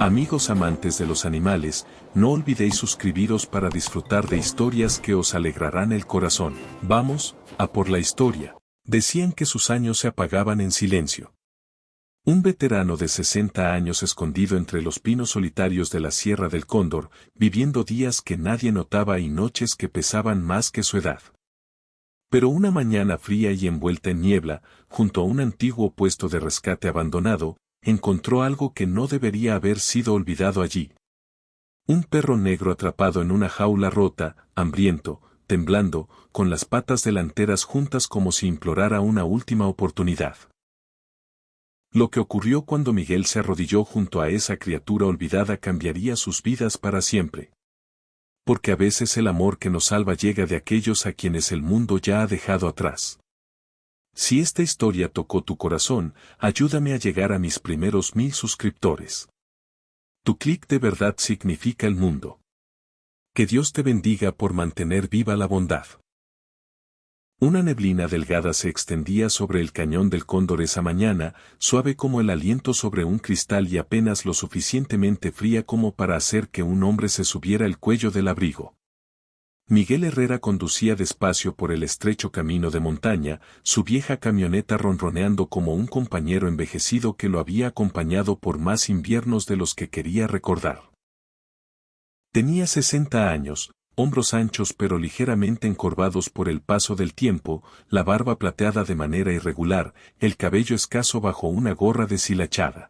Amigos amantes de los animales, no olvidéis suscribiros para disfrutar de historias que os alegrarán el corazón. Vamos, a por la historia. Decían que sus años se apagaban en silencio. Un veterano de 60 años escondido entre los pinos solitarios de la Sierra del Cóndor, viviendo días que nadie notaba y noches que pesaban más que su edad. Pero una mañana fría y envuelta en niebla, junto a un antiguo puesto de rescate abandonado, encontró algo que no debería haber sido olvidado allí. Un perro negro atrapado en una jaula rota, hambriento, temblando, con las patas delanteras juntas como si implorara una última oportunidad. Lo que ocurrió cuando Miguel se arrodilló junto a esa criatura olvidada cambiaría sus vidas para siempre. Porque a veces el amor que nos salva llega de aquellos a quienes el mundo ya ha dejado atrás. Si esta historia tocó tu corazón, ayúdame a llegar a mis primeros 1000 suscriptores. Tu clic de verdad significa el mundo. Que Dios te bendiga por mantener viva la bondad. Una neblina delgada se extendía sobre el cañón del Cóndor esa mañana, suave como el aliento sobre un cristal y apenas lo suficientemente fría como para hacer que un hombre se subiera el cuello del abrigo. Miguel Herrera conducía despacio por el estrecho camino de montaña, su vieja camioneta ronroneando como un compañero envejecido que lo había acompañado por más inviernos de los que quería recordar. Tenía 60 años, hombros anchos pero ligeramente encorvados por el paso del tiempo, la barba plateada de manera irregular, el cabello escaso bajo una gorra deshilachada.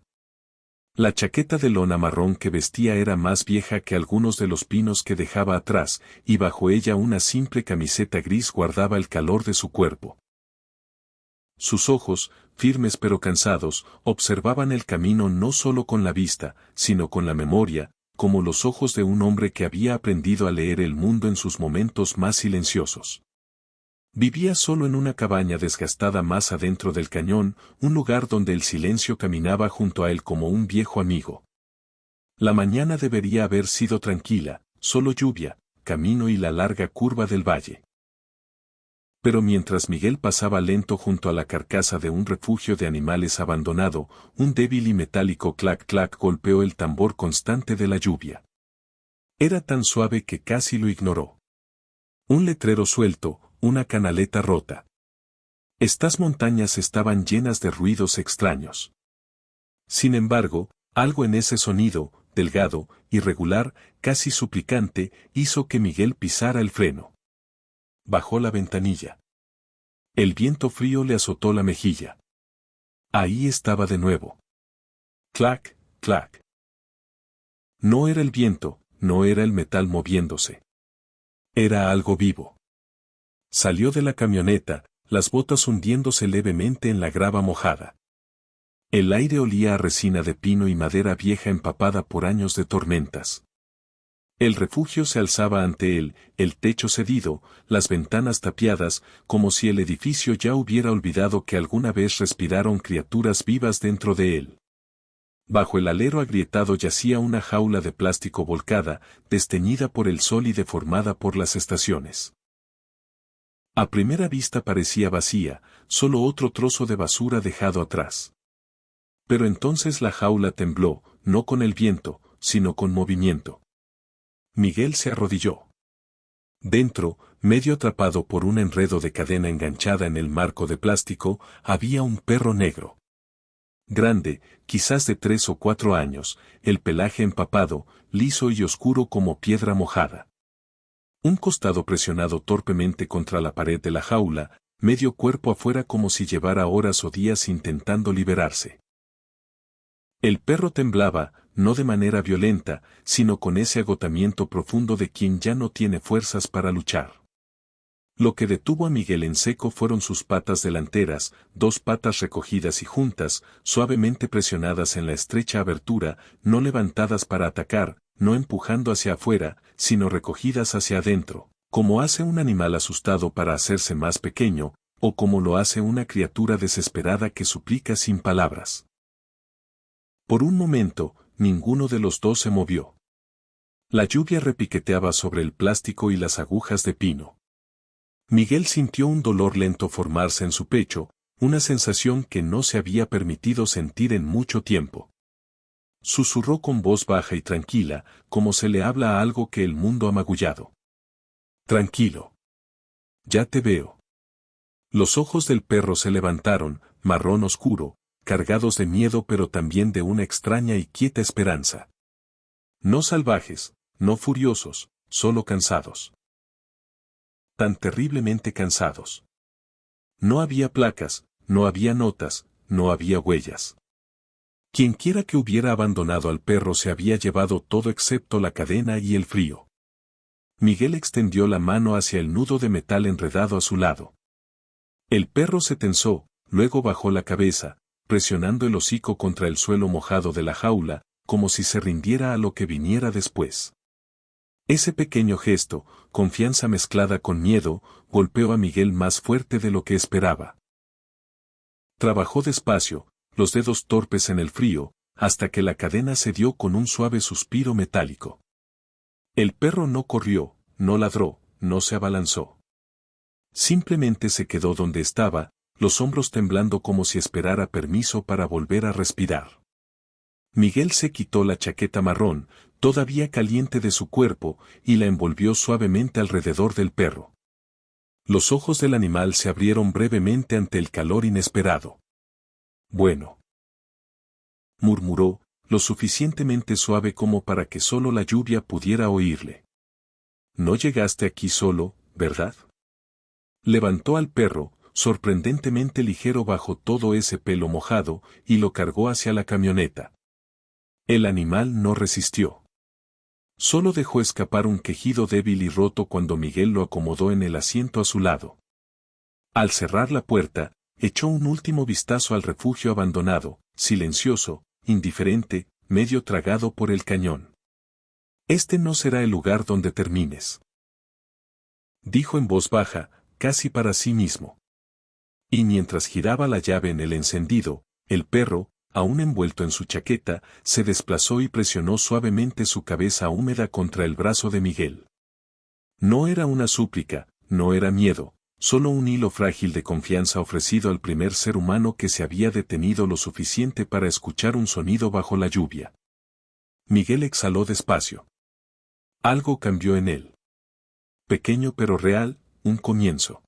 La chaqueta de lona marrón que vestía era más vieja que algunos de los pinos que dejaba atrás, y bajo ella una simple camiseta gris guardaba el calor de su cuerpo. Sus ojos, firmes pero cansados, observaban el camino no solo con la vista, sino con la memoria, como los ojos de un hombre que había aprendido a leer el mundo en sus momentos más silenciosos. Vivía solo en una cabaña desgastada más adentro del cañón, un lugar donde el silencio caminaba junto a él como un viejo amigo. La mañana debería haber sido tranquila, solo lluvia, camino y la larga curva del valle. Pero mientras Miguel pasaba lento junto a la carcasa de un refugio de animales abandonado, un débil y metálico clac-clac golpeó el tambor constante de la lluvia. Era tan suave que casi lo ignoró. Un letrero suelto, una canaleta rota. Estas montañas estaban llenas de ruidos extraños. Sin embargo, algo en ese sonido, delgado, irregular, casi suplicante, hizo que Miguel pisara el freno. Bajó la ventanilla. El viento frío le azotó la mejilla. Ahí estaba de nuevo. Clac, clac. No era el viento, no era el metal moviéndose. Era algo vivo. Salió de la camioneta, las botas hundiéndose levemente en la grava mojada. El aire olía a resina de pino y madera vieja empapada por años de tormentas. El refugio se alzaba ante él, el techo cedido, las ventanas tapiadas, como si el edificio ya hubiera olvidado que alguna vez respiraron criaturas vivas dentro de él. Bajo el alero agrietado yacía una jaula de plástico volcada, desteñida por el sol y deformada por las estaciones. A primera vista parecía vacía, solo otro trozo de basura dejado atrás. Pero entonces la jaula tembló, no con el viento, sino con movimiento. Miguel se arrodilló. Dentro, medio atrapado por un enredo de cadena enganchada en el marco de plástico, había un perro negro. Grande, quizás de 3 o 4 años, el pelaje empapado, liso y oscuro como piedra mojada. Un costado presionado torpemente contra la pared de la jaula, medio cuerpo afuera como si llevara horas o días intentando liberarse. El perro temblaba, no de manera violenta, sino con ese agotamiento profundo de quien ya no tiene fuerzas para luchar. Lo que detuvo a Miguel en seco fueron sus patas delanteras, 2 patas recogidas y juntas, suavemente presionadas en la estrecha abertura, no levantadas para atacar, no empujando hacia afuera, sino recogidas hacia adentro, como hace un animal asustado para hacerse más pequeño, o como lo hace una criatura desesperada que suplica sin palabras. Por un momento, ninguno de los dos se movió. La lluvia repiqueteaba sobre el plástico y las agujas de pino. Miguel sintió un dolor lento formarse en su pecho, una sensación que no se había permitido sentir en mucho tiempo. Susurró con voz baja y tranquila, como se le habla a algo que el mundo ha magullado. Tranquilo. Ya te veo. Los ojos del perro se levantaron, marrón oscuro, cargados de miedo pero también de una extraña y quieta esperanza. No salvajes, no furiosos, solo cansados. Tan terriblemente cansados. No había placas, no había notas, no había huellas. Quienquiera que hubiera abandonado al perro se había llevado todo excepto la cadena y el frío. Miguel extendió la mano hacia el nudo de metal enredado a su lado. El perro se tensó, luego bajó la cabeza, presionando el hocico contra el suelo mojado de la jaula, como si se rindiera a lo que viniera después. Ese pequeño gesto, confianza mezclada con miedo, golpeó a Miguel más fuerte de lo que esperaba. Trabajó despacio, los dedos torpes en el frío, hasta que la cadena cedió con un suave suspiro metálico. El perro no corrió, no ladró, no se abalanzó. Simplemente se quedó donde estaba, los hombros temblando como si esperara permiso para volver a respirar. Miguel se quitó la chaqueta marrón, todavía caliente de su cuerpo, y la envolvió suavemente alrededor del perro. Los ojos del animal se abrieron brevemente ante el calor inesperado. Bueno, murmuró, lo suficientemente suave como para que solo la lluvia pudiera oírle. No llegaste aquí solo, ¿verdad? Levantó al perro, sorprendentemente ligero bajo todo ese pelo mojado, y lo cargó hacia la camioneta. El animal no resistió. Solo dejó escapar un quejido débil y roto cuando Miguel lo acomodó en el asiento a su lado. Al cerrar la puerta, echó un último vistazo al refugio abandonado, silencioso, indiferente, medio tragado por el cañón. Este no será el lugar donde termines. Dijo en voz baja, casi para sí mismo. Y mientras giraba la llave en el encendido, el perro, aún envuelto en su chaqueta, se desplazó y presionó suavemente su cabeza húmeda contra el brazo de Miguel. No era una súplica, no era miedo, solo un hilo frágil de confianza ofrecido al primer ser humano que se había detenido lo suficiente para escuchar un sonido bajo la lluvia. Miguel exhaló despacio. Algo cambió en él. Pequeño pero real, un comienzo.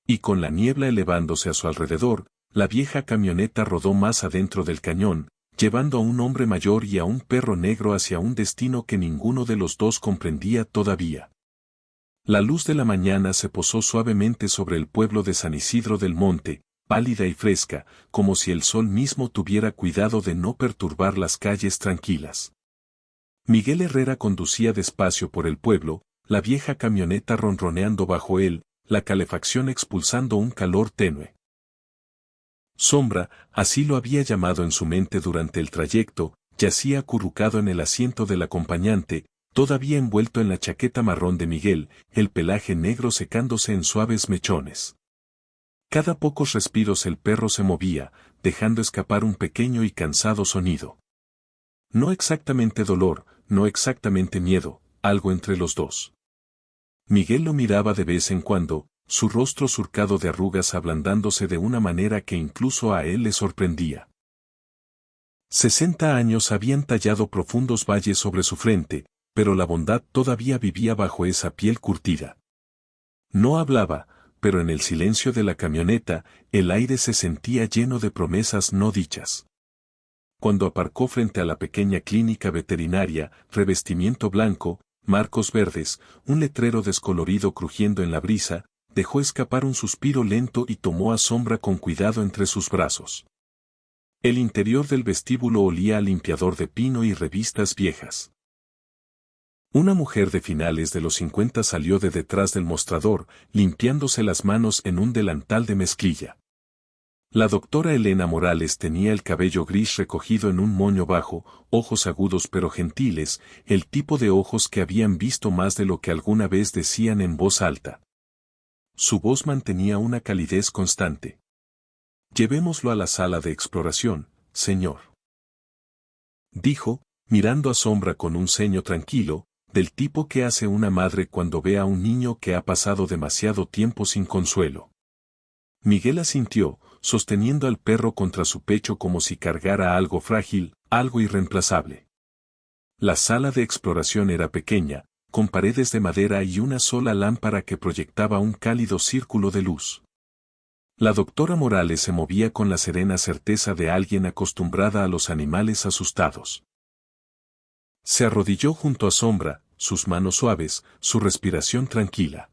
Y con la niebla elevándose a su alrededor, la vieja camioneta rodó más adentro del cañón, llevando a un hombre mayor y a un perro negro hacia un destino que ninguno de los dos comprendía todavía. La luz de la mañana se posó suavemente sobre el pueblo de San Isidro del Monte, pálida y fresca, como si el sol mismo tuviera cuidado de no perturbar las calles tranquilas. Miguel Herrera conducía despacio por el pueblo, la vieja camioneta ronroneando bajo él, la calefacción expulsando un calor tenue. Sombra, así lo había llamado en su mente durante el trayecto, yacía acurrucado en el asiento del acompañante, todavía envuelto en la chaqueta marrón de Miguel, el pelaje negro secándose en suaves mechones. Cada pocos respiros el perro se movía, dejando escapar un pequeño y cansado sonido. No exactamente dolor, no exactamente miedo, algo entre los dos. Miguel lo miraba de vez en cuando, su rostro surcado de arrugas ablandándose de una manera que incluso a él le sorprendía. 60 años habían tallado profundos valles sobre su frente, pero la bondad todavía vivía bajo esa piel curtida. No hablaba, pero en el silencio de la camioneta, el aire se sentía lleno de promesas no dichas. Cuando aparcó frente a la pequeña clínica veterinaria, revestimiento blanco, marcos verdes, un letrero descolorido crujiendo en la brisa, dejó escapar un suspiro lento y tomó a Sombra con cuidado entre sus brazos. El interior del vestíbulo olía a limpiador de pino y revistas viejas. Una mujer de finales de los 50 salió de detrás del mostrador, limpiándose las manos en un delantal de mezclilla. La doctora Elena Morales tenía el cabello gris recogido en un moño bajo, ojos agudos pero gentiles, el tipo de ojos que habían visto más de lo que alguna vez decían en voz alta. Su voz mantenía una calidez constante. Llevémoslo a la sala de exploración, señor. Dijo, mirando a Sombra con un ceño tranquilo, del tipo que hace una madre cuando ve a un niño que ha pasado demasiado tiempo sin consuelo. Miguel asintió, sosteniendo al perro contra su pecho como si cargara algo frágil, algo irreemplazable. La sala de exploración era pequeña, con paredes de madera y una sola lámpara que proyectaba un cálido círculo de luz. La doctora Morales se movía con la serena certeza de alguien acostumbrada a los animales asustados. Se arrodilló junto a Sombra, sus manos suaves, su respiración tranquila.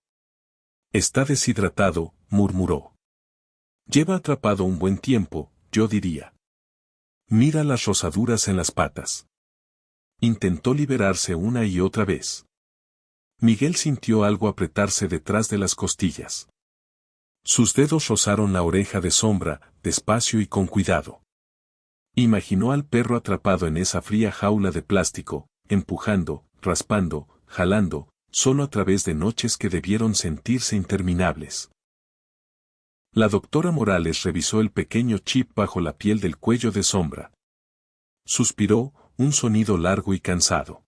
«Está deshidratado», murmuró. «Lleva atrapado un buen tiempo, yo diría. Mira las rosaduras en las patas». Intentó liberarse una y otra vez. Miguel sintió algo apretarse detrás de las costillas. Sus dedos rozaron la oreja de Sombra, despacio y con cuidado. Imaginó al perro atrapado en esa fría jaula de plástico, empujando, raspando, jalando, solo a través de noches que debieron sentirse interminables. La doctora Morales revisó el pequeño chip bajo la piel del cuello de Sombra. Suspiró, un sonido largo y cansado.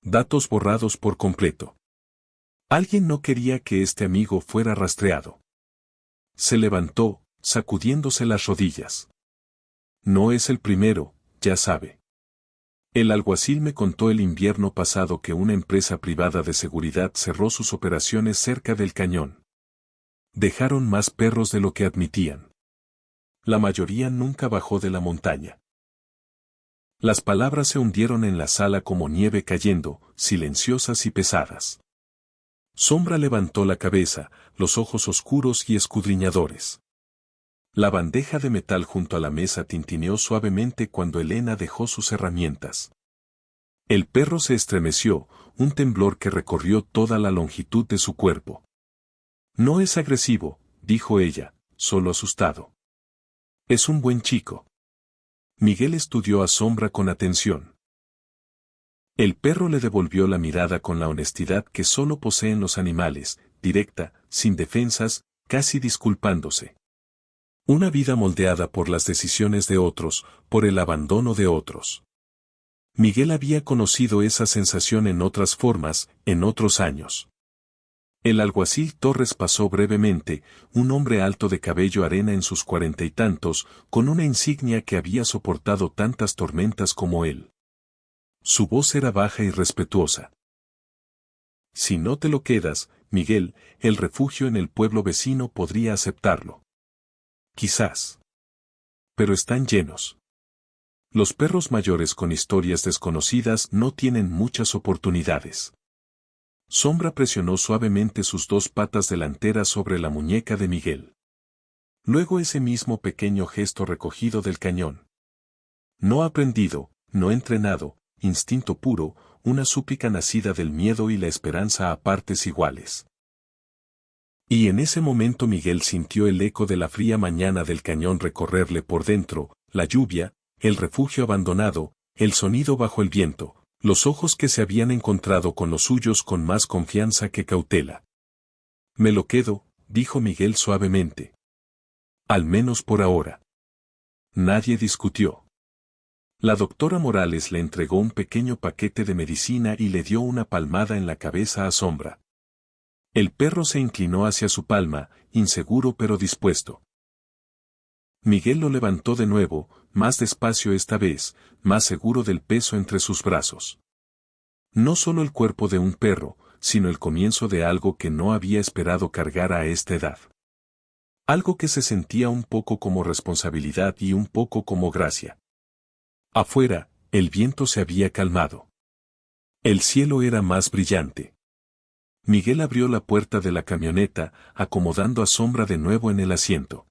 Datos borrados por completo. Alguien no quería que este amigo fuera rastreado. Se levantó, sacudiéndose las rodillas. No es el primero, ya sabe. El alguacil me contó el invierno pasado que una empresa privada de seguridad cerró sus operaciones cerca del cañón. Dejaron más perros de lo que admitían. La mayoría nunca bajó de la montaña. Las palabras se hundieron en la sala como nieve cayendo, silenciosas y pesadas. Sombra levantó la cabeza, los ojos oscuros y escudriñadores. La bandeja de metal junto a la mesa tintineó suavemente cuando Elena dejó sus herramientas. El perro se estremeció, un temblor que recorrió toda la longitud de su cuerpo. «No es agresivo», dijo ella, solo asustado. «Es un buen chico». Miguel estudió a Sombra con atención. El perro le devolvió la mirada con la honestidad que solo poseen los animales, directa, sin defensas, casi disculpándose. Una vida moldeada por las decisiones de otros, por el abandono de otros. Miguel había conocido esa sensación en otras formas, en otros años. El alguacil Torres pasó brevemente, un hombre alto de cabello arena en sus 40 y tantos, con una insignia que había soportado tantas tormentas como él. Su voz era baja y respetuosa. «Si no te lo quedas, Miguel, el refugio en el pueblo vecino podría aceptarlo. Quizás. Pero están llenos. Los perros mayores con historias desconocidas no tienen muchas oportunidades». Sombra presionó suavemente sus dos patas delanteras sobre la muñeca de Miguel. Luego ese mismo pequeño gesto recogido del cañón. No aprendido, no entrenado, instinto puro, una súplica nacida del miedo y la esperanza a partes iguales. Y en ese momento Miguel sintió el eco de la fría mañana del cañón recorrerle por dentro, la lluvia, el refugio abandonado, el sonido bajo el viento, los ojos que se habían encontrado con los suyos con más confianza que cautela. «Me lo quedo», dijo Miguel suavemente. «Al menos por ahora». Nadie discutió. La doctora Morales le entregó un pequeño paquete de medicina y le dio una palmada en la cabeza a Sombra. El perro se inclinó hacia su palma, inseguro pero dispuesto. Miguel lo levantó de nuevo, más despacio esta vez, más seguro del peso entre sus brazos. No solo el cuerpo de un perro, sino el comienzo de algo que no había esperado cargar a esta edad. Algo que se sentía un poco como responsabilidad y un poco como gracia. Afuera, el viento se había calmado. El cielo era más brillante. Miguel abrió la puerta de la camioneta, acomodando a Sombra de nuevo en el asiento.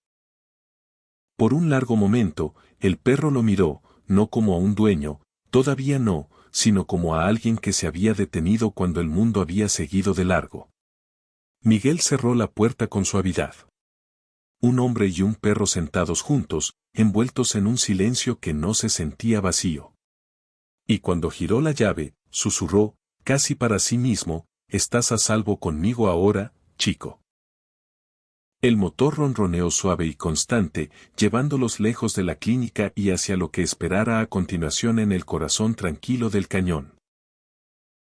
Por un largo momento, el perro lo miró, no como a un dueño, todavía no, sino como a alguien que se había detenido cuando el mundo había seguido de largo. Miguel cerró la puerta con suavidad. Un hombre y un perro sentados juntos, envueltos en un silencio que no se sentía vacío. Y cuando giró la llave, susurró, casi para sí mismo, «Estás a salvo conmigo ahora, chico». El motor ronroneó suave y constante, llevándolos lejos de la clínica y hacia lo que esperara a continuación en el corazón tranquilo del cañón.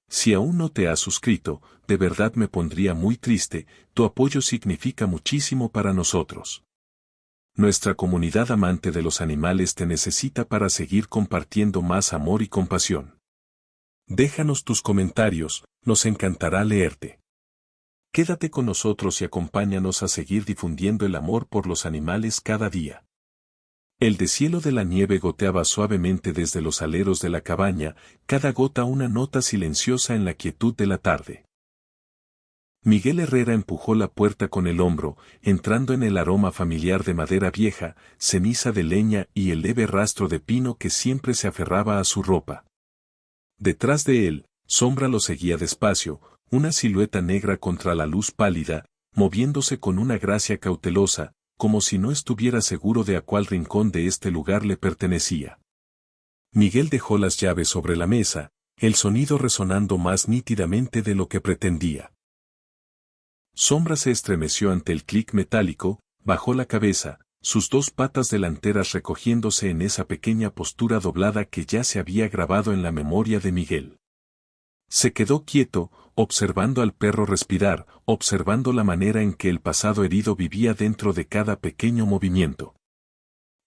Si aún no te has suscrito, de verdad me pondría muy triste, tu apoyo significa muchísimo para nosotros. Nuestra comunidad amante de los animales te necesita para seguir compartiendo más amor y compasión. Déjanos tus comentarios, nos encantará leerte. Quédate con nosotros y acompáñanos a seguir difundiendo el amor por los animales cada día. El deshielo de la nieve goteaba suavemente desde los aleros de la cabaña, cada gota una nota silenciosa en la quietud de la tarde. Miguel Herrera empujó la puerta con el hombro, entrando en el aroma familiar de madera vieja, ceniza de leña y el leve rastro de pino que siempre se aferraba a su ropa. Detrás de él, Sombra lo seguía despacio, una silueta negra contra la luz pálida, moviéndose con una gracia cautelosa, como si no estuviera seguro de a cuál rincón de este lugar le pertenecía. Miguel dejó las llaves sobre la mesa, el sonido resonando más nítidamente de lo que pretendía. Sombra se estremeció ante el clic metálico, bajó la cabeza, sus dos patas delanteras recogiéndose en esa pequeña postura doblada que ya se había grabado en la memoria de Miguel. Se quedó quieto, observando al perro respirar, observando la manera en que el pasado herido vivía dentro de cada pequeño movimiento.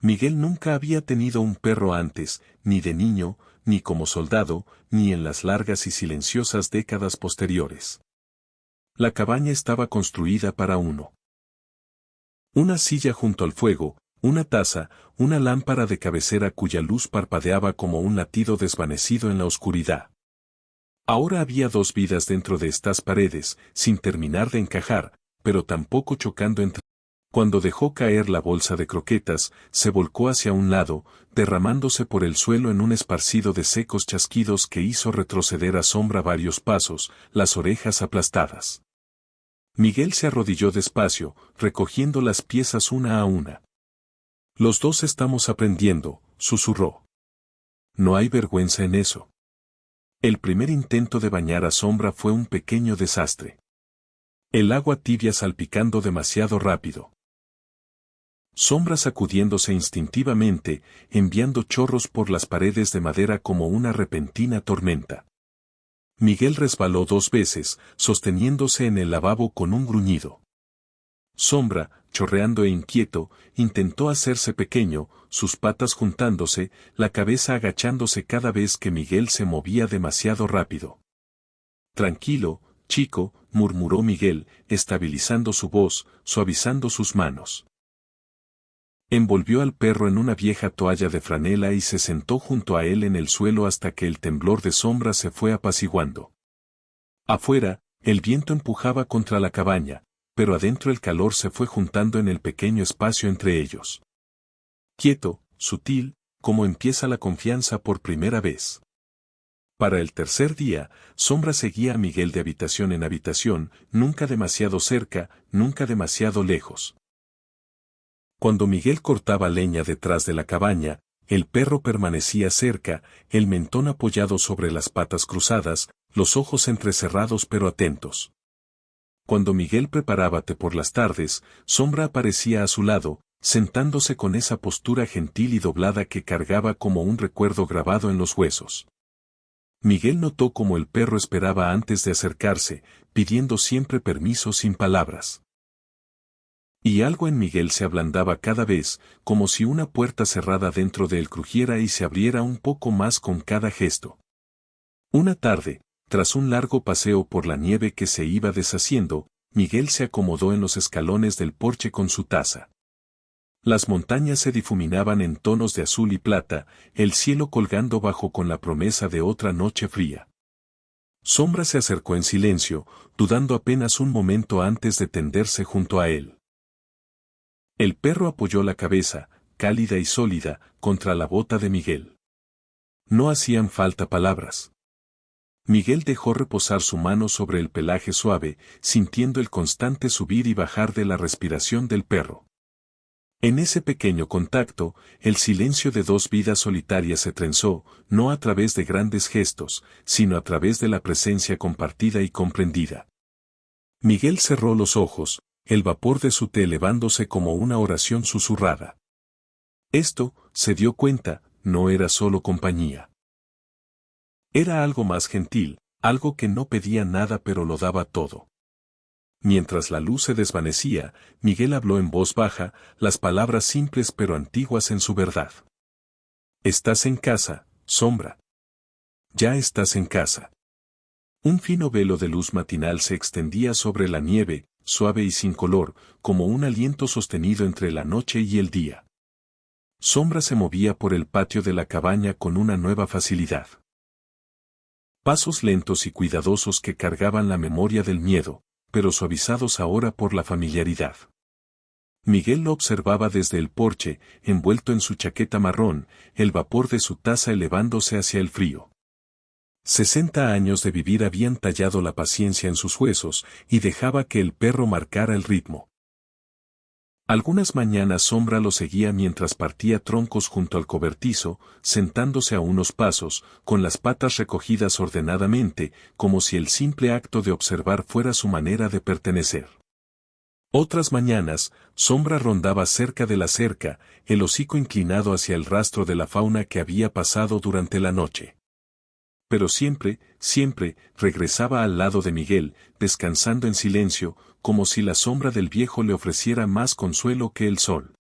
Miguel nunca había tenido un perro antes, ni de niño, ni como soldado, ni en las largas y silenciosas décadas posteriores. La cabaña estaba construida para uno. Una silla junto al fuego, una taza, una lámpara de cabecera cuya luz parpadeaba como un latido desvanecido en la oscuridad. Ahora había dos vidas dentro de estas paredes, sin terminar de encajar, pero tampoco chocando entre. Cuando dejó caer la bolsa de croquetas, se volcó hacia un lado, derramándose por el suelo en un esparcido de secos chasquidos que hizo retroceder a Sombra varios pasos, las orejas aplastadas. Miguel se arrodilló despacio, recogiendo las piezas una a una. Los dos estamos aprendiendo, susurró. No hay vergüenza en eso. El primer intento de bañar a Sombra fue un pequeño desastre. El agua tibia salpicando demasiado rápido. Sombra sacudiéndose instintivamente, enviando chorros por las paredes de madera como una repentina tormenta. Miguel resbaló 2 veces, sosteniéndose en el lavabo con un gruñido. Sombra, chorreando e inquieto, intentó hacerse pequeño, sus patas juntándose, la cabeza agachándose cada vez que Miguel se movía demasiado rápido. Tranquilo, chico, murmuró Miguel, estabilizando su voz, suavizando sus manos. Envolvió al perro en una vieja toalla de franela y se sentó junto a él en el suelo hasta que el temblor de Sombra se fue apaciguando. Afuera, el viento empujaba contra la cabaña, pero adentro el calor se fue juntando en el pequeño espacio entre ellos. Quieto, sutil, como empieza la confianza por primera vez. Para el tercer día, Sombra seguía a Miguel de habitación en habitación, nunca demasiado cerca, nunca demasiado lejos. Cuando Miguel cortaba leña detrás de la cabaña, el perro permanecía cerca, el mentón apoyado sobre las patas cruzadas, los ojos entrecerrados pero atentos. Cuando Miguel preparaba té por las tardes, Sombra aparecía a su lado, sentándose con esa postura gentil y doblada que cargaba como un recuerdo grabado en los huesos. Miguel notó cómo el perro esperaba antes de acercarse, pidiendo siempre permiso sin palabras. Y algo en Miguel se ablandaba cada vez, como si una puerta cerrada dentro de él crujiera y se abriera un poco más con cada gesto. Una tarde, tras un largo paseo por la nieve que se iba deshaciendo, Miguel se acomodó en los escalones del porche con su taza. Las montañas se difuminaban en tonos de azul y plata, el cielo colgando bajo con la promesa de otra noche fría. Sombra se acercó en silencio, dudando apenas un momento antes de tenderse junto a él. El perro apoyó la cabeza, cálida y sólida, contra la bota de Miguel. No hacían falta palabras. Miguel dejó reposar su mano sobre el pelaje suave, sintiendo el constante subir y bajar de la respiración del perro. En ese pequeño contacto, el silencio de dos vidas solitarias se trenzó, no a través de grandes gestos, sino a través de la presencia compartida y comprendida. Miguel cerró los ojos, el vapor de su té elevándose como una oración susurrada. Esto, se dio cuenta, no era solo compañía. Era algo más gentil, algo que no pedía nada pero lo daba todo. Mientras la luz se desvanecía, Miguel habló en voz baja, las palabras simples pero antiguas en su verdad. Estás en casa, Sombra. Ya estás en casa. Un fino velo de luz matinal se extendía sobre la nieve, suave y sin color, como un aliento sostenido entre la noche y el día. Sombra se movía por el patio de la cabaña con una nueva facilidad. Pasos lentos y cuidadosos que cargaban la memoria del miedo, pero suavizados ahora por la familiaridad. Miguel lo observaba desde el porche, envuelto en su chaqueta marrón, el vapor de su taza elevándose hacia el frío. 60 años de vivir habían tallado la paciencia en sus huesos, y dejaba que el perro marcara el ritmo. Algunas mañanas Sombra lo seguía mientras partía troncos junto al cobertizo, sentándose a unos pasos, con las patas recogidas ordenadamente, como si el simple acto de observar fuera su manera de pertenecer. Otras mañanas, Sombra rondaba cerca de la cerca, el hocico inclinado hacia el rastro de la fauna que había pasado durante la noche. Pero siempre, regresaba al lado de Miguel, descansando en silencio, como si la sombra del viejo le ofreciera más consuelo que el sol.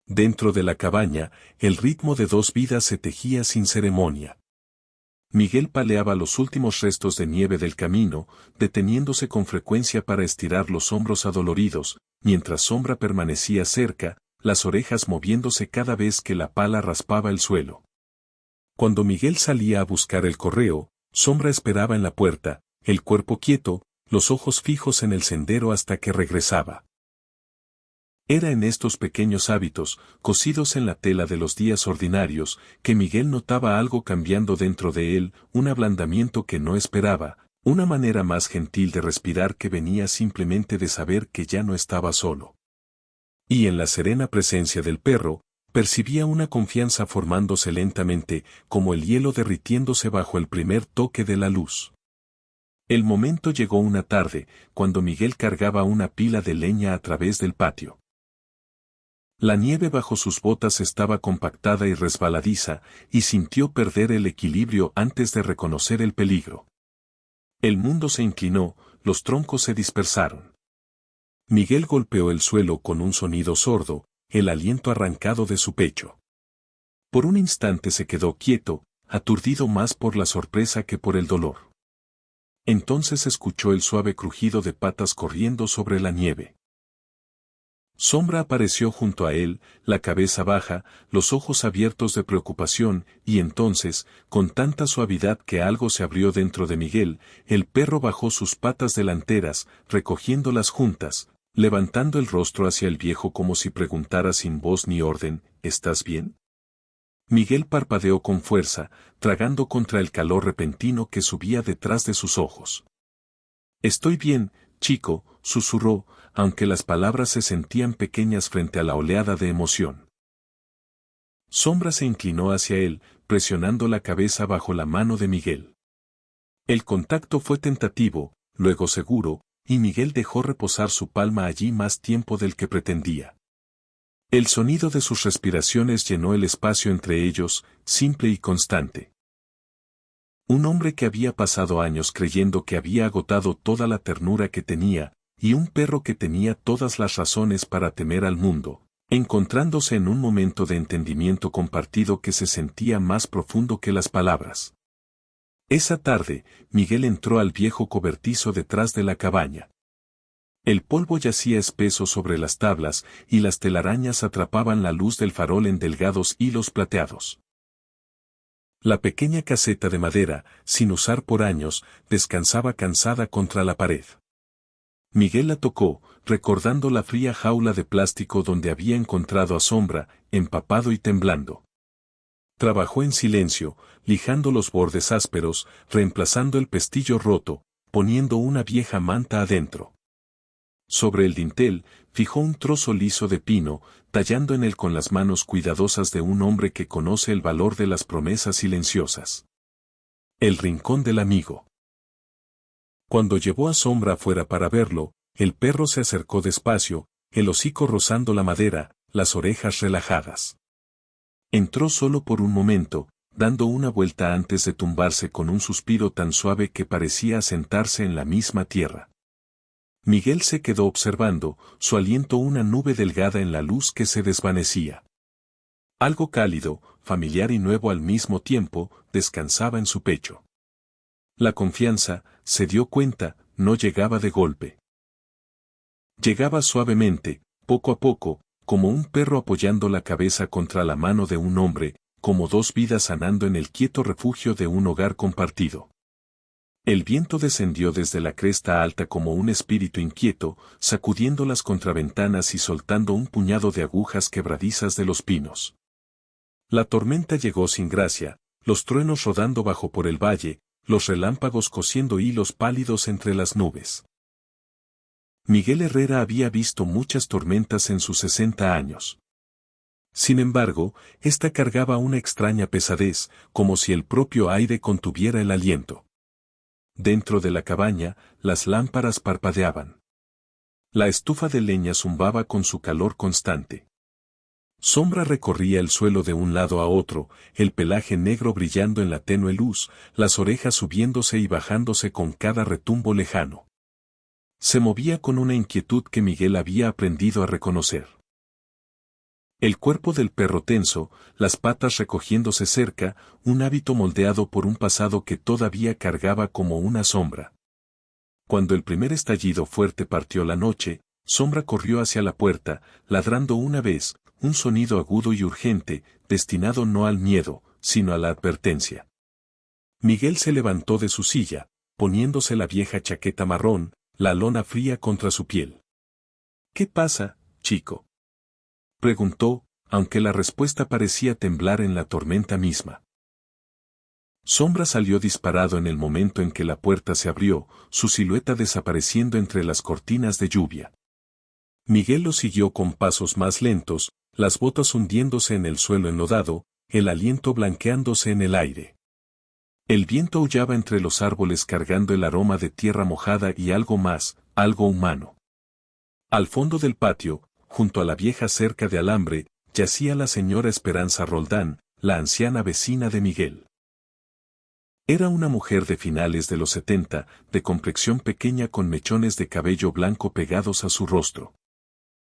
Dentro de la cabaña, el ritmo de dos vidas se tejía sin ceremonia. Miguel paleaba los últimos restos de nieve del camino, deteniéndose con frecuencia para estirar los hombros adoloridos, mientras Sombra permanecía cerca, las orejas moviéndose cada vez que la pala raspaba el suelo. Cuando Miguel salía a buscar el correo, Sombra esperaba en la puerta, el cuerpo quieto, los ojos fijos en el sendero hasta que regresaba. Era en estos pequeños hábitos, cosidos en la tela de los días ordinarios, que Miguel notaba algo cambiando dentro de él, un ablandamiento que no esperaba, una manera más gentil de respirar que venía simplemente de saber que ya no estaba solo. Y en la serena presencia del perro, percibía una confianza formándose lentamente, como el hielo derritiéndose bajo el primer toque de la luz. El momento llegó una tarde, cuando Miguel cargaba una pila de leña a través del patio. La nieve bajo sus botas estaba compactada y resbaladiza, y sintió perder el equilibrio antes de reconocer el peligro. El mundo se inclinó, los troncos se dispersaron. Miguel golpeó el suelo con un sonido sordo, el aliento arrancado de su pecho. Por un instante se quedó quieto, aturdido más por la sorpresa que por el dolor. Entonces escuchó el suave crujido de patas corriendo sobre la nieve. Sombra apareció junto a él, la cabeza baja, los ojos abiertos de preocupación, y entonces, con tanta suavidad que algo se abrió dentro de Miguel, el perro bajó sus patas delanteras, recogiéndolas juntas, levantando el rostro hacia el viejo como si preguntara sin voz ni orden, ¿estás bien? Miguel parpadeó con fuerza, tragando contra el calor repentino que subía detrás de sus ojos. Estoy bien, chico, susurró, aunque las palabras se sentían pequeñas frente a la oleada de emoción. Sombra se inclinó hacia él, presionando la cabeza bajo la mano de Miguel. El contacto fue tentativo, luego seguro, y Miguel dejó reposar su palma allí más tiempo del que pretendía. El sonido de sus respiraciones llenó el espacio entre ellos, simple y constante. Un hombre que había pasado años creyendo que había agotado toda la ternura que tenía, y un perro que tenía todas las razones para temer al mundo, encontrándose en un momento de entendimiento compartido que se sentía más profundo que las palabras. Esa tarde, Miguel entró al viejo cobertizo detrás de la cabaña. El polvo yacía espeso sobre las tablas, y las telarañas atrapaban la luz del farol en delgados hilos plateados. La pequeña caseta de madera, sin usar por años, descansaba cansada contra la pared. Miguel la tocó, recordando la fría jaula de plástico donde había encontrado a Sombra, empapado y temblando. Trabajó en silencio, lijando los bordes ásperos, reemplazando el pestillo roto, poniendo una vieja manta adentro. Sobre el dintel, fijó un trozo liso de pino, tallando en él con las manos cuidadosas de un hombre que conoce el valor de las promesas silenciosas. El rincón del amigo. Cuando llevó a Sombra afuera para verlo, el perro se acercó despacio, el hocico rozando la madera, las orejas relajadas. Entró solo por un momento, dando una vuelta antes de tumbarse con un suspiro tan suave que parecía asentarse en la misma tierra. Miguel se quedó observando, su aliento una nube delgada en la luz que se desvanecía. Algo cálido, familiar y nuevo al mismo tiempo, descansaba en su pecho. La confianza, se dio cuenta, no llegaba de golpe. Llegaba suavemente, poco a poco, como un perro apoyando la cabeza contra la mano de un hombre, como dos vidas sanando en el quieto refugio de un hogar compartido. El viento descendió desde la cresta alta como un espíritu inquieto, sacudiendo las contraventanas y soltando un puñado de agujas quebradizas de los pinos. La tormenta llegó sin gracia, los truenos rodando bajo por el valle, los relámpagos cosiendo hilos pálidos entre las nubes. Miguel Herrera había visto muchas tormentas en sus 60 años. Sin embargo, esta cargaba una extraña pesadez, como si el propio aire contuviera el aliento. Dentro de la cabaña, las lámparas parpadeaban. La estufa de leña zumbaba con su calor constante. Sombra recorría el suelo de un lado a otro, el pelaje negro brillando en la tenue luz, las orejas subiéndose y bajándose con cada retumbo lejano. Se movía con una inquietud que Miguel había aprendido a reconocer. El cuerpo del perro tenso, las patas recogiéndose cerca, un hábito moldeado por un pasado que todavía cargaba como una sombra. Cuando el primer estallido fuerte partió la noche, Sombra corrió hacia la puerta, ladrando una vez, un sonido agudo y urgente, destinado no al miedo, sino a la advertencia. Miguel se levantó de su silla, poniéndose la vieja chaqueta marrón, la lona fría contra su piel. ¿Qué pasa, chico?, preguntó, aunque la respuesta parecía temblar en la tormenta misma. Sombra salió disparado en el momento en que la puerta se abrió, su silueta desapareciendo entre las cortinas de lluvia. Miguel lo siguió con pasos más lentos, las botas hundiéndose en el suelo enlodado, el aliento blanqueándose en el aire. El viento aullaba entre los árboles cargando el aroma de tierra mojada y algo más, algo humano. Al fondo del patio, junto a la vieja cerca de alambre, yacía la señora Esperanza Roldán, la anciana vecina de Miguel. Era una mujer de finales de los 70, de complexión pequeña con mechones de cabello blanco pegados a su rostro.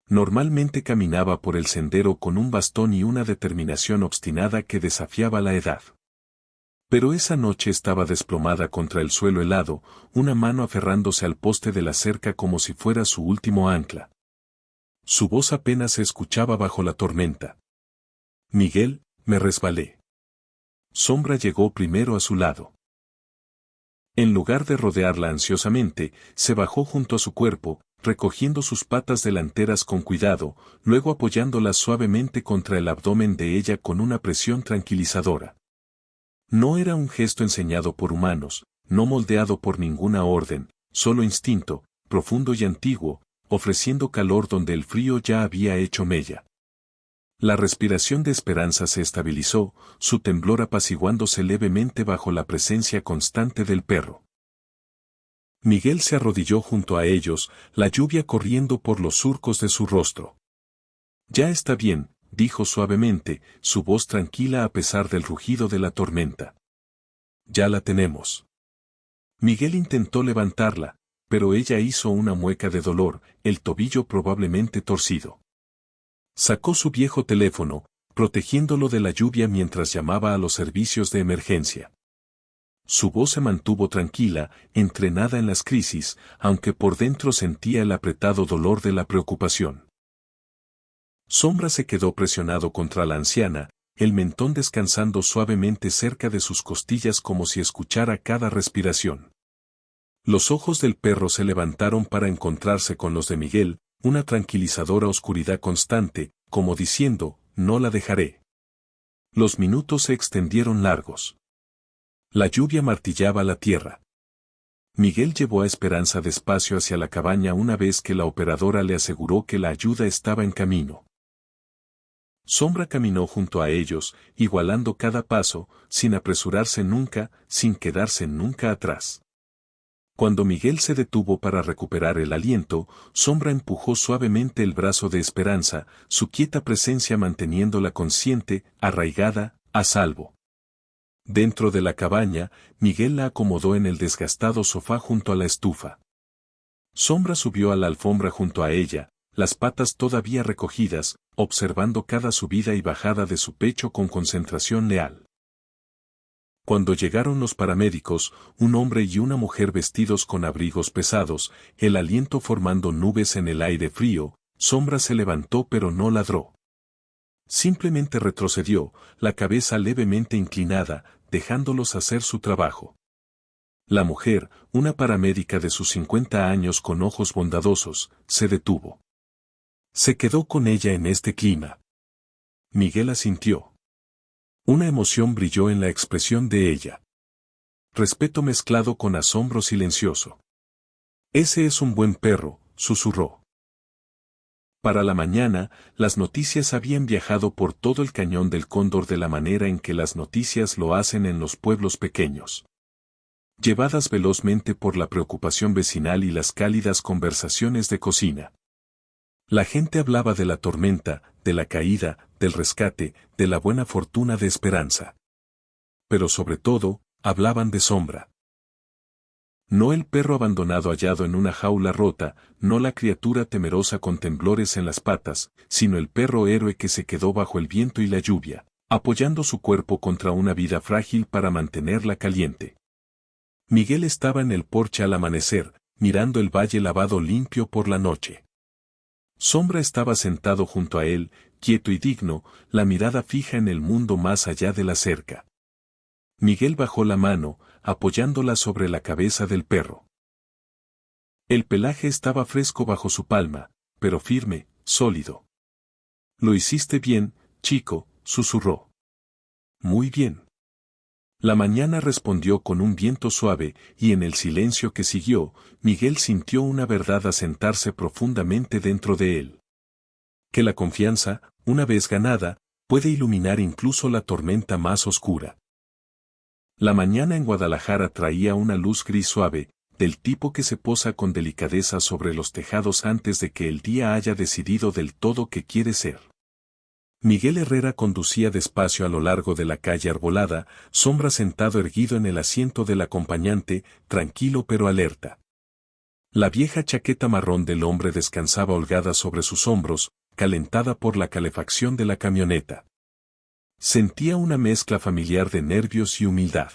Normalmente caminaba por el sendero con un bastón y una determinación obstinada que desafiaba la edad. Pero esa noche estaba desplomada contra el suelo helado, una mano aferrándose al poste de la cerca como si fuera su último ancla. Su voz apenas se escuchaba bajo la tormenta. Miguel, me resbalé. Sombra llegó primero a su lado. En lugar de rodearla ansiosamente, se bajó junto a su cuerpo, recogiendo sus patas delanteras con cuidado, luego apoyándolas suavemente contra el abdomen de ella con una presión tranquilizadora. No era un gesto enseñado por humanos, no moldeado por ninguna orden, solo instinto, profundo y antiguo, ofreciendo calor donde el frío ya había hecho mella. La respiración de Esperanza se estabilizó, su temblor apaciguándose levemente bajo la presencia constante del perro. Miguel se arrodilló junto a ellos, la lluvia corriendo por los surcos de su rostro. Ya está bien, dijo suavemente, su voz tranquila a pesar del rugido de la tormenta. Ya la tenemos. Miguel intentó levantarla, pero ella hizo una mueca de dolor, el tobillo probablemente torcido. Sacó su viejo teléfono, protegiéndolo de la lluvia mientras llamaba a los servicios de emergencia. Su voz se mantuvo tranquila, entrenada en las crisis, aunque por dentro sentía el apretado dolor de la preocupación. Sombra se quedó presionado contra la anciana, el mentón descansando suavemente cerca de sus costillas como si escuchara cada respiración. Los ojos del perro se levantaron para encontrarse con los de Miguel, una tranquilizadora oscuridad constante, como diciendo, no la dejaré. Los minutos se extendieron largos. La lluvia martillaba la tierra. Miguel llevó a Esperanza despacio hacia la cabaña una vez que la operadora le aseguró que la ayuda estaba en camino. Sombra caminó junto a ellos, igualando cada paso, sin apresurarse nunca, sin quedarse nunca atrás. Cuando Miguel se detuvo para recuperar el aliento, Sombra empujó suavemente el brazo de Esperanza, su quieta presencia manteniéndola consciente, arraigada, a salvo. Dentro de la cabaña, Miguel la acomodó en el desgastado sofá junto a la estufa. Sombra subió a la alfombra junto a ella, las patas todavía recogidas, observando cada subida y bajada de su pecho con concentración leal. Cuando llegaron los paramédicos, un hombre y una mujer vestidos con abrigos pesados, el aliento formando nubes en el aire frío, Sombra se levantó pero no ladró. Simplemente retrocedió, la cabeza levemente inclinada, dejándolos hacer su trabajo. La mujer, una paramédica de sus 50 años con ojos bondadosos, se detuvo. Se quedó con ella en este clima. Miguel asintió. Una emoción brilló en la expresión de ella. Respeto mezclado con asombro silencioso. Ese es un buen perro, susurró. Para la mañana, las noticias habían viajado por todo el cañón del Cóndor de la manera en que las noticias lo hacen en los pueblos pequeños. Llevadas velozmente por la preocupación vecinal y las cálidas conversaciones de cocina. La gente hablaba de la tormenta, de la caída, del rescate, de la buena fortuna de Esperanza. Pero sobre todo, hablaban de Sombra. No el perro abandonado hallado en una jaula rota, no la criatura temerosa con temblores en las patas, sino el perro héroe que se quedó bajo el viento y la lluvia, apoyando su cuerpo contra una vida frágil para mantenerla caliente. Miguel estaba en el porche al amanecer, mirando el valle lavado limpio por la noche. Sombra estaba sentado junto a él, quieto y digno, la mirada fija en el mundo más allá de la cerca. Miguel bajó la mano, apoyándola sobre la cabeza del perro. El pelaje estaba fresco bajo su palma, pero firme, sólido. Lo hiciste bien, chico, susurró. Muy bien. La mañana respondió con un viento suave, y en el silencio que siguió, Miguel sintió una verdad asentarse profundamente dentro de él. Que la confianza, una vez ganada, puede iluminar incluso la tormenta más oscura. La mañana en Guadalajara traía una luz gris suave, del tipo que se posa con delicadeza sobre los tejados antes de que el día haya decidido del todo qué quiere ser. Miguel Herrera conducía despacio a lo largo de la calle arbolada, Sombra sentado erguido en el asiento del acompañante, tranquilo pero alerta. La vieja chaqueta marrón del hombre descansaba holgada sobre sus hombros, calentada por la calefacción de la camioneta. Sentía una mezcla familiar de nervios y humildad.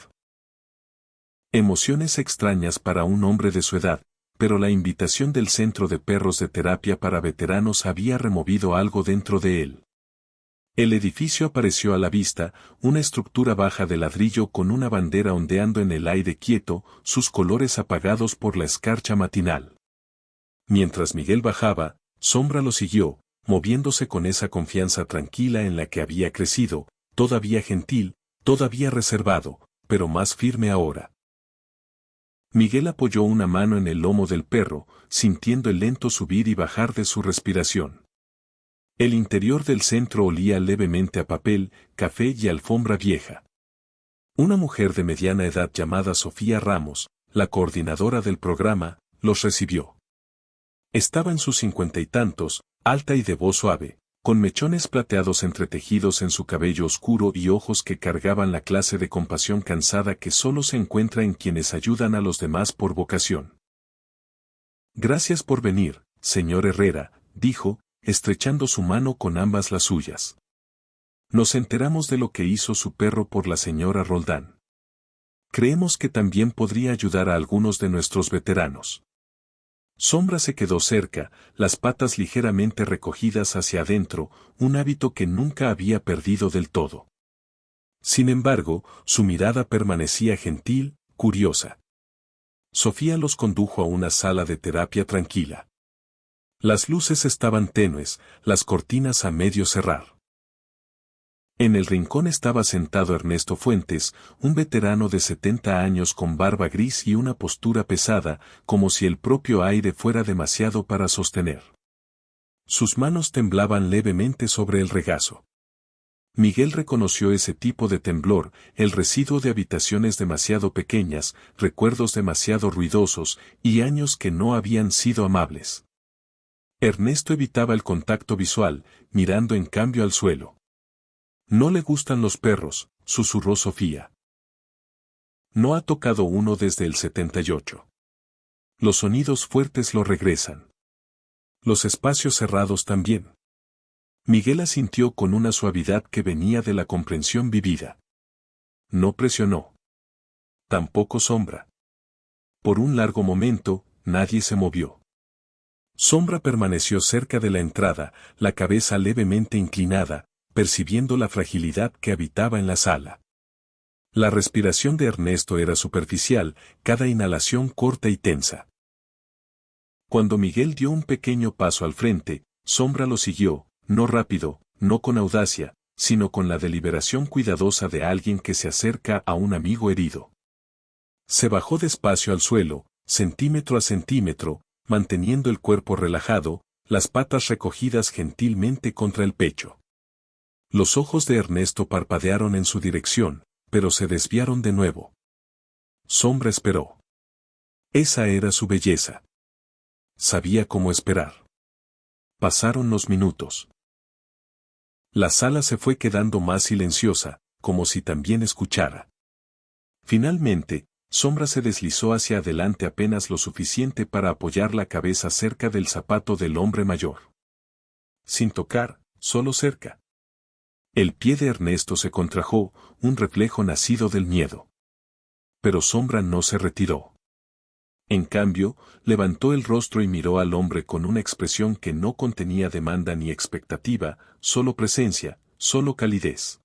Emociones extrañas para un hombre de su edad, pero la invitación del Centro de Perros de Terapia para Veteranos había removido algo dentro de él. El edificio apareció a la vista, una estructura baja de ladrillo con una bandera ondeando en el aire quieto, sus colores apagados por la escarcha matinal. Mientras Miguel bajaba, Sombra lo siguió, moviéndose con esa confianza tranquila en la que había crecido, todavía gentil, todavía reservado, pero más firme ahora. Miguel apoyó una mano en el lomo del perro, sintiendo el lento subir y bajar de su respiración. El interior del centro olía levemente a papel, café y alfombra vieja. Una mujer de mediana edad llamada Sofía Ramos, la coordinadora del programa, los recibió. Estaba en sus 50 y tantos, alta y de voz suave, con mechones plateados entretejidos en su cabello oscuro y ojos que cargaban la clase de compasión cansada que solo se encuentra en quienes ayudan a los demás por vocación. Gracias por venir, señor Herrera, dijo, estrechando su mano con ambas las suyas. Nos enteramos de lo que hizo su perro por la señora Roldán. Creemos que también podría ayudar a algunos de nuestros veteranos. Sombra se quedó cerca, las patas ligeramente recogidas hacia adentro, un hábito que nunca había perdido del todo. Sin embargo, su mirada permanecía gentil, curiosa. Sofía los condujo a una sala de terapia tranquila. Las luces estaban tenues, las cortinas a medio cerrar. En el rincón estaba sentado Ernesto Fuentes, un veterano de 70 años con barba gris y una postura pesada, como si el propio aire fuera demasiado para sostener. Sus manos temblaban levemente sobre el regazo. Miguel reconoció ese tipo de temblor, el residuo de habitaciones demasiado pequeñas, recuerdos demasiado ruidosos, y años que no habían sido amables. Ernesto evitaba el contacto visual, mirando en cambio al suelo. No le gustan los perros, susurró Sofía. No ha tocado uno desde el 78. Los sonidos fuertes lo regresan. Los espacios cerrados también. Miguel asintió con una suavidad que venía de la comprensión vivida. No presionó. Tampoco Sombra. Por un largo momento, nadie se movió. Sombra permaneció cerca de la entrada, la cabeza levemente inclinada, percibiendo la fragilidad que habitaba en la sala. La respiración de Ernesto era superficial, cada inhalación corta y tensa. Cuando Miguel dio un pequeño paso al frente, Sombra lo siguió, no rápido, no con audacia, sino con la deliberación cuidadosa de alguien que se acerca a un amigo herido. Se bajó despacio al suelo, centímetro a centímetro, manteniendo el cuerpo relajado, las patas recogidas gentilmente contra el pecho. Los ojos de Ernesto parpadearon en su dirección, pero se desviaron de nuevo. Sombra esperó. Esa era su belleza. Sabía cómo esperar. Pasaron los minutos. La sala se fue quedando más silenciosa, como si también escuchara. Finalmente, Sombra se deslizó hacia adelante apenas lo suficiente para apoyar la cabeza cerca del zapato del hombre mayor. Sin tocar, solo cerca. El pie de Ernesto se contrajo, un reflejo nacido del miedo. Pero Sombra no se retiró. En cambio, levantó el rostro y miró al hombre con una expresión que no contenía demanda ni expectativa, solo presencia, solo calidez.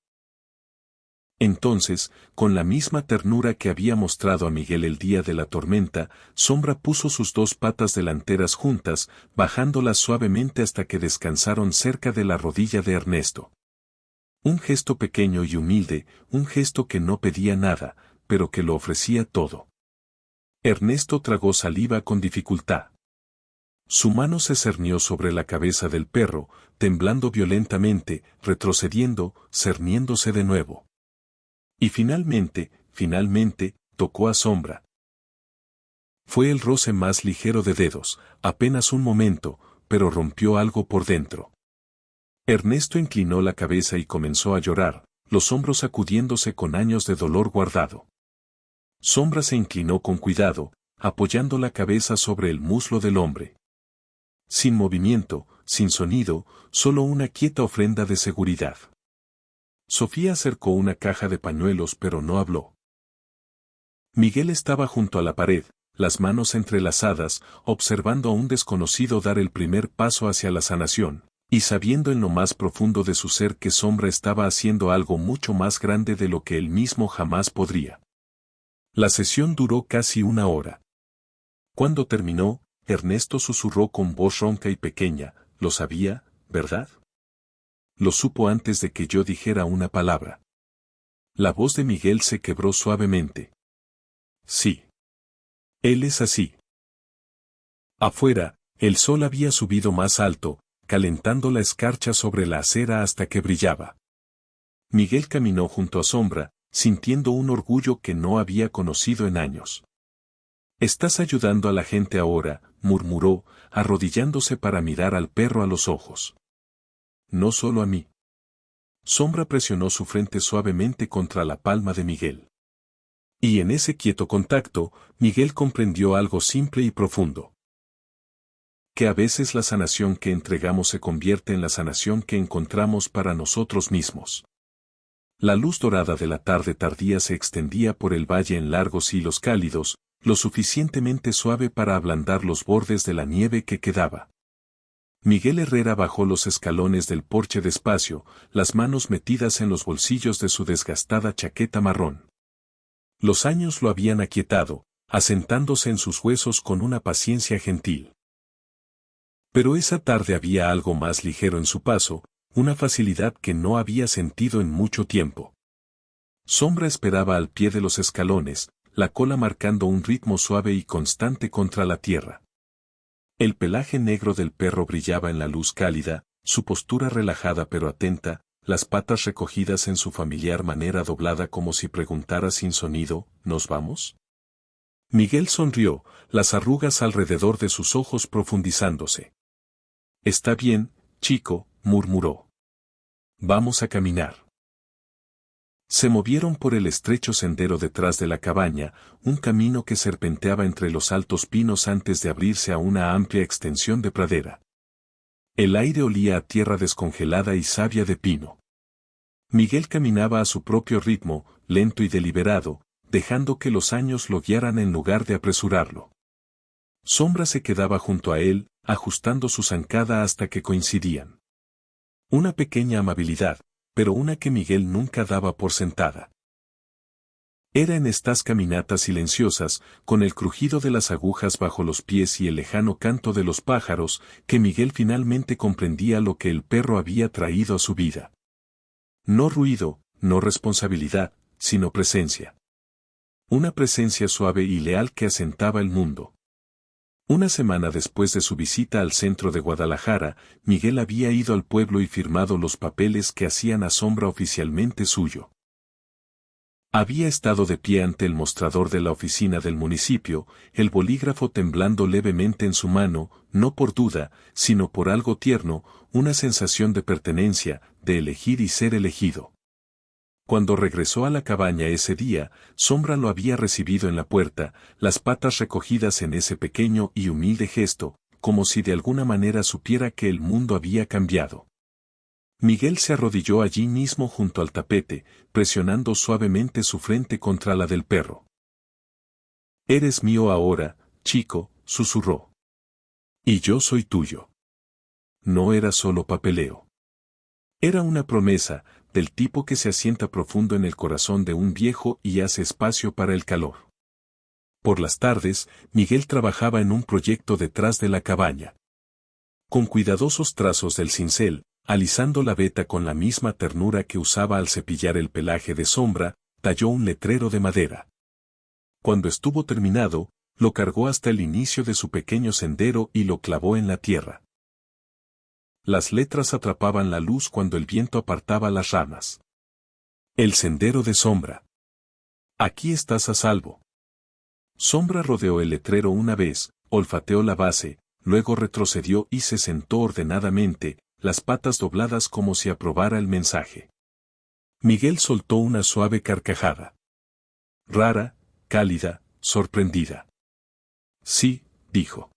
Entonces, con la misma ternura que había mostrado a Miguel el día de la tormenta, Sombra puso sus dos patas delanteras juntas, bajándolas suavemente hasta que descansaron cerca de la rodilla de Ernesto. Un gesto pequeño y humilde, un gesto que no pedía nada, pero que lo ofrecía todo. Ernesto tragó saliva con dificultad. Su mano se cernió sobre la cabeza del perro, temblando violentamente, retrocediendo, cerniéndose de nuevo. Y finalmente, tocó a Sombra. Fue el roce más ligero de dedos, apenas un momento, pero rompió algo por dentro. Ernesto inclinó la cabeza y comenzó a llorar, los hombros sacudiéndose con años de dolor guardado. Sombra se inclinó con cuidado, apoyando la cabeza sobre el muslo del hombre. Sin movimiento, sin sonido, solo una quieta ofrenda de seguridad. Sofía acercó una caja de pañuelos pero no habló. Miguel estaba junto a la pared, las manos entrelazadas, observando a un desconocido dar el primer paso hacia la sanación, y sabiendo en lo más profundo de su ser que Sombra estaba haciendo algo mucho más grande de lo que él mismo jamás podría. La sesión duró casi una hora. Cuando terminó, Ernesto susurró con voz ronca y pequeña, «Lo sabía, ¿verdad? Lo supo antes de que yo dijera una palabra». La voz de Miguel se quebró suavemente. Sí. Él es así. Afuera, el sol había subido más alto, calentando la escarcha sobre la acera hasta que brillaba. Miguel caminó junto a Sombra, sintiendo un orgullo que no había conocido en años. «Estás ayudando a la gente ahora», murmuró, arrodillándose para mirar al perro a los ojos. «No solo a mí». Sombra presionó su frente suavemente contra la palma de Miguel. Y en ese quieto contacto, Miguel comprendió algo simple y profundo. Que a veces la sanación que entregamos se convierte en la sanación que encontramos para nosotros mismos. La luz dorada de la tarde tardía se extendía por el valle en largos hilos cálidos, lo suficientemente suave para ablandar los bordes de la nieve que quedaba. Miguel Herrera bajó los escalones del porche despacio, las manos metidas en los bolsillos de su desgastada chaqueta marrón. Los años lo habían aquietado, asentándose en sus huesos con una paciencia gentil. Pero esa tarde había algo más ligero en su paso, una facilidad que no había sentido en mucho tiempo. Sombra esperaba al pie de los escalones, la cola marcando un ritmo suave y constante contra la tierra. El pelaje negro del perro brillaba en la luz cálida, su postura relajada pero atenta, las patas recogidas en su familiar manera doblada como si preguntara sin sonido, ¿nos vamos? Miguel sonrió, las arrugas alrededor de sus ojos profundizándose. «Está bien, chico», murmuró. «Vamos a caminar». Se movieron por el estrecho sendero detrás de la cabaña, un camino que serpenteaba entre los altos pinos antes de abrirse a una amplia extensión de pradera. El aire olía a tierra descongelada y savia de pino. Miguel caminaba a su propio ritmo, lento y deliberado, dejando que los años lo guiaran en lugar de apresurarlo. Sombra se quedaba junto a él, ajustando su zancada hasta que coincidían. Una pequeña amabilidad, pero una que Miguel nunca daba por sentada. Era en estas caminatas silenciosas, con el crujido de las agujas bajo los pies y el lejano canto de los pájaros, que Miguel finalmente comprendía lo que el perro había traído a su vida. No ruido, no responsabilidad, sino presencia. Una presencia suave y leal que asentaba el mundo. Una semana después de su visita al centro de Guadalajara, Miguel había ido al pueblo y firmado los papeles que hacían a Sombra oficialmente suyo. Había estado de pie ante el mostrador de la oficina del municipio, el bolígrafo temblando levemente en su mano, no por duda, sino por algo tierno, una sensación de pertenencia, de elegir y ser elegido. Cuando regresó a la cabaña ese día, Sombra lo había recibido en la puerta, las patas recogidas en ese pequeño y humilde gesto, como si de alguna manera supiera que el mundo había cambiado. Miguel se arrodilló allí mismo junto al tapete, presionando suavemente su frente contra la del perro. «Eres mío ahora, chico», susurró. «Y yo soy tuyo». No era solo papeleo. Era una promesa, del tipo que se asienta profundo en el corazón de un viejo y hace espacio para el calor. Por las tardes, Miguel trabajaba en un proyecto detrás de la cabaña. Con cuidadosos trazos del cincel, alisando la veta con la misma ternura que usaba al cepillar el pelaje de Sombra, talló un letrero de madera. Cuando estuvo terminado, lo cargó hasta el inicio de su pequeño sendero y lo clavó en la tierra. Las letras atrapaban la luz cuando el viento apartaba las ramas. El sendero de Sombra. Aquí estás a salvo. Sombra rodeó el letrero una vez, olfateó la base, luego retrocedió y se sentó ordenadamente, las patas dobladas como si aprobara el mensaje. Miguel soltó una suave carcajada. Rara, cálida, sorprendida. Sí, dijo.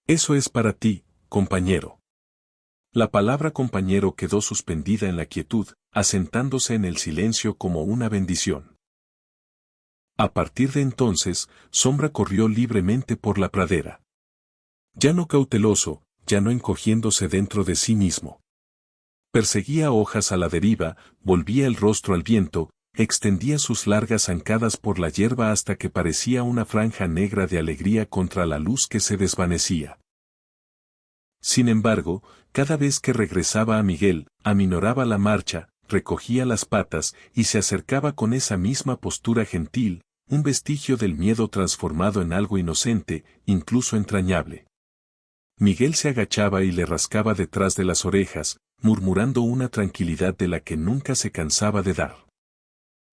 Eso es para ti, compañero. La palabra compañero quedó suspendida en la quietud, asentándose en el silencio como una bendición. A partir de entonces, Sombra corrió libremente por la pradera. Ya no cauteloso, ya no encogiéndose dentro de sí mismo. Perseguía hojas a la deriva, volvía el rostro al viento, extendía sus largas zancadas por la hierba hasta que parecía una franja negra de alegría contra la luz que se desvanecía. Sin embargo, cada vez que regresaba a Miguel, aminoraba la marcha, recogía las patas y se acercaba con esa misma postura gentil, un vestigio del miedo transformado en algo inocente, incluso entrañable. Miguel se agachaba y le rascaba detrás de las orejas, murmurando una tranquilidad de la que nunca se cansaba de dar.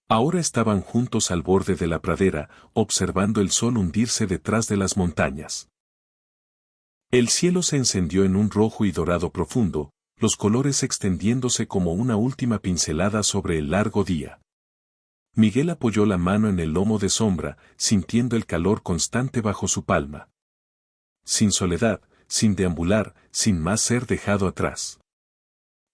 Ahora estaban juntos al borde de la pradera, observando el sol hundirse detrás de las montañas. El cielo se encendió en un rojo y dorado profundo, los colores extendiéndose como una última pincelada sobre el largo día. Miguel apoyó la mano en el lomo de Sombra, sintiendo el calor constante bajo su palma. Sin soledad, sin deambular, sin más ser dejado atrás.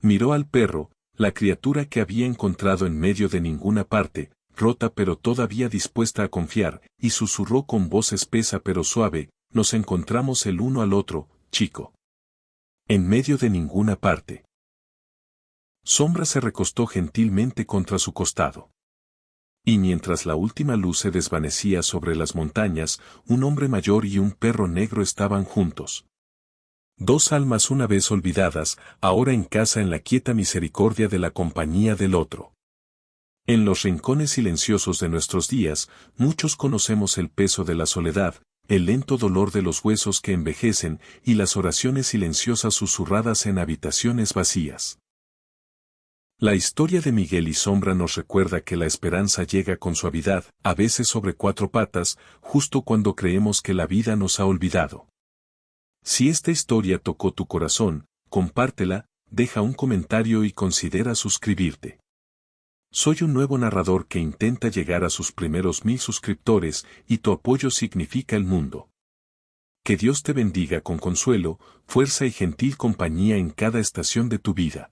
Miró al perro, la criatura que había encontrado en medio de ninguna parte, rota pero todavía dispuesta a confiar, y susurró con voz espesa pero suave: «Nos encontramos el uno al otro, chico. En medio de ninguna parte». Sombra se recostó gentilmente contra su costado. Y mientras la última luz se desvanecía sobre las montañas, un hombre mayor y un perro negro estaban juntos. Dos almas una vez olvidadas, ahora en casa en la quieta misericordia de la compañía del otro. En los rincones silenciosos de nuestros días, muchos conocemos el peso de la soledad, el lento dolor de los huesos que envejecen y las oraciones silenciosas susurradas en habitaciones vacías. La historia de Miguel y Sombra nos recuerda que la esperanza llega con suavidad, a veces sobre cuatro patas, justo cuando creemos que la vida nos ha olvidado. Si esta historia tocó tu corazón, compártela, deja un comentario y considera suscribirte. Soy un nuevo narrador que intenta llegar a sus primeros 1000 suscriptores y tu apoyo significa el mundo. Que Dios te bendiga con consuelo, fuerza y gentil compañía en cada estación de tu vida.